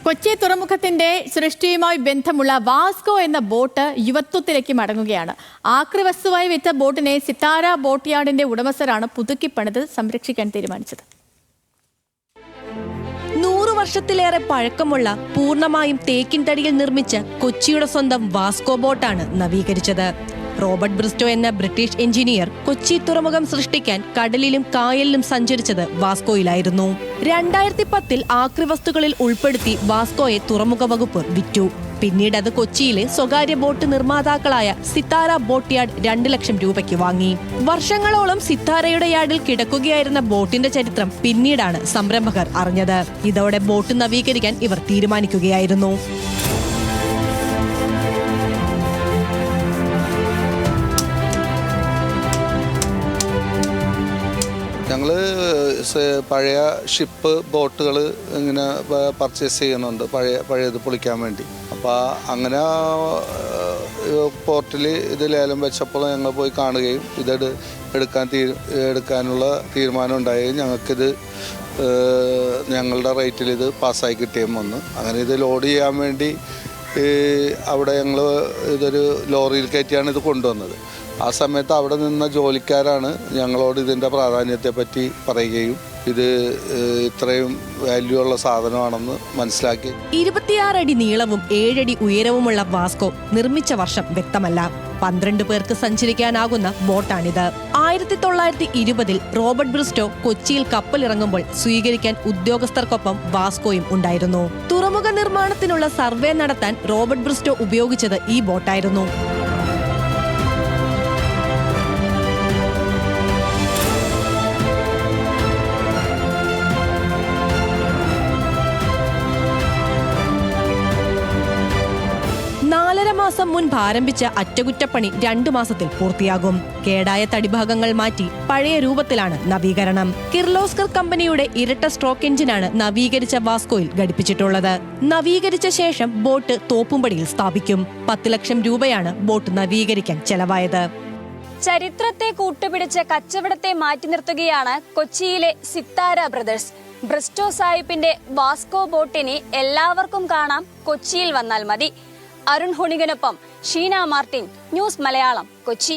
കൊച്ചി തുറമുഖത്തിന്റെ സൃഷ്ടിയുമായി ബന്ധമുള്ള വാസ്കോ എന്ന ബോട്ട് യുവത്വത്തിലേക്ക് മടങ്ങുകയാണ്. ആക്രിവസ്തുവായി വിറ്റ ബോട്ടിനെ സിത്താര ബോട്ട് യാർഡിന്റെ ഉടമസ്ഥരാണ് പുതുക്കിപ്പണിത് സംരക്ഷിക്കാൻ തീരുമാനിച്ചത്. 100 വർഷത്തിലേറെ പഴക്കമുള്ള പൂർണ്ണമായും തേക്കിൻ തടിയിൽ നിർമ്മിച്ച കൊച്ചിയുടെ സ്വന്തം വാസ്കോ ബോട്ടാണ് നവീകരിച്ചത്. റോബർട്ട് ബ്രിസ്റ്റോ എന്ന ബ്രിട്ടീഷ് എഞ്ചിനീയർ കൊച്ചി തുറമുഖം സൃഷ്ടിക്കാൻ കടലിലും കായലിലും സഞ്ചരിച്ചത് വാസ്കോയിലായിരുന്നു. 2010 ആക്രിവസ്തുക്കളിൽ ഉൾപ്പെടുത്തി വാസ്കോയെ തുറമുഖ വകുപ്പ് വിറ്റു. പിന്നീട് അത് കൊച്ചിയിലെ സ്വകാര്യ ബോട്ട് നിർമ്മാതാക്കളായ സിത്താര ബോട്ട് യാർഡ് 2 ലക്ഷം രൂപയ്ക്ക് വാങ്ങി. വർഷങ്ങളോളം സിത്താരയുടെ യാർഡിൽ കിടക്കുകയായിരുന്ന ബോട്ടിന്റെ ചരിത്രം പിന്നീടാണ് സംരംഭകർ അറിഞ്ഞത്. ഇതോടെ ബോട്ട് നവീകരിക്കാൻ ഇവർ തീരുമാനിക്കുകയായിരുന്നു. ഞങ്ങൾ പഴയ ഷിപ്പ് ബോട്ടുകൾ ഇങ്ങനെ പർച്ചേസ് ചെയ്യുന്നുണ്ട്, പഴയത് പൊളിക്കാൻ വേണ്ടി. അപ്പോൾ അങ്ങനെ പോർട്ടിൽ ഇത് ലേലം വെച്ചപ്പോൾ ഞങ്ങൾ പോയി കാണുകയും എടുക്കാനുള്ള തീരുമാനം ഉണ്ടാവുകയും ഞങ്ങൾക്കിത് ഞങ്ങളുടെ റേറ്റിൽ ഇത് പാസ്സായി കിട്ടുകയും വന്നു. അങ്ങനെ ഇത് ലോഡ് ചെയ്യാൻ വേണ്ടി അവിടെ ഞങ്ങൾ ഇതൊരു ലോറിയിൽ കയറ്റിയാണ് ഇത് കൊണ്ടുവന്നത്. ആ സമയത്ത് അവിടെ നിന്ന ജോലിക്കാരാണ് ഞങ്ങളോട് ഇതിൻ്റെ പ്രാധാന്യത്തെപ്പറ്റി പറയുകയും ഇത് ഇത്രയും വാല്യൂ ഉള്ള സാധനമാണെന്ന് മനസ്സിലാക്കി. 26 അടി നീളവും 7 അടി ഉയരവുമുള്ള വാസ്കോ നിർമ്മിച്ച വർഷം വ്യക്തമല്ല. 12 പേർക്ക് സഞ്ചരിക്കാനാകുന്ന ബോട്ടാണിത്. 1920 റോബർട്ട് ബ്രിസ്റ്റോ കൊച്ചിയിൽ കപ്പലിറങ്ങുമ്പോൾ സ്വീകരിക്കാൻ ഉദ്യോഗസ്ഥർക്കൊപ്പം വാസ്കോയും ഉണ്ടായിരുന്നു. തുറമുഖ നിർമ്മാണത്തിനുള്ള സർവേ നടത്താൻ റോബർട്ട് ബ്രിസ്റ്റോ ഉപയോഗിച്ചത് ഈ ബോട്ടായിരുന്നു. മാസം മുൻപ് ആരംഭിച്ച അറ്റകുറ്റപ്പണി 2 മാസത്തിൽ പൂർത്തിയാകും. കേടായ തടിഭാഗങ്ങൾ മാറ്റി പഴയ രൂപത്തിലാണ് നവീകരണം. കിർലോസ്കർ കമ്പനിയുടെ ഇരട്ട സ്ട്രോക്ക് എഞ്ചിനാണ് നവീകരിച്ച വാസ്കോയിൽ ഘടിപ്പിച്ചിട്ടുള്ളത്. നവീകരിച്ച ശേഷം ബോട്ട് തോപ്പുംപടിയിൽ സ്ഥാപിക്കും. 10 ലക്ഷം രൂപയാണ് ബോട്ട് നവീകരിക്കാൻ ചെലവായത്. ചരിത്രത്തെ കൂട്ടുപിടിച്ച് കച്ചവടത്തെ മാറ്റി നിർത്തുകയാണ് കൊച്ചിയിലെ സിത്താര ബ്രദേഴ്സ്. ബ്രിസ്റ്റോ സാഹിബിന്റെ വാസ്കോ ബോട്ടിനെ എല്ലാവർക്കും കാണാം, കൊച്ചിയിൽ വന്നാൽ മതി. അരുൺ ഹുണികനൊപ്പം ഷീന മാർട്ടിൻ, ന്യൂസ് മലയാളം, കൊച്ചി.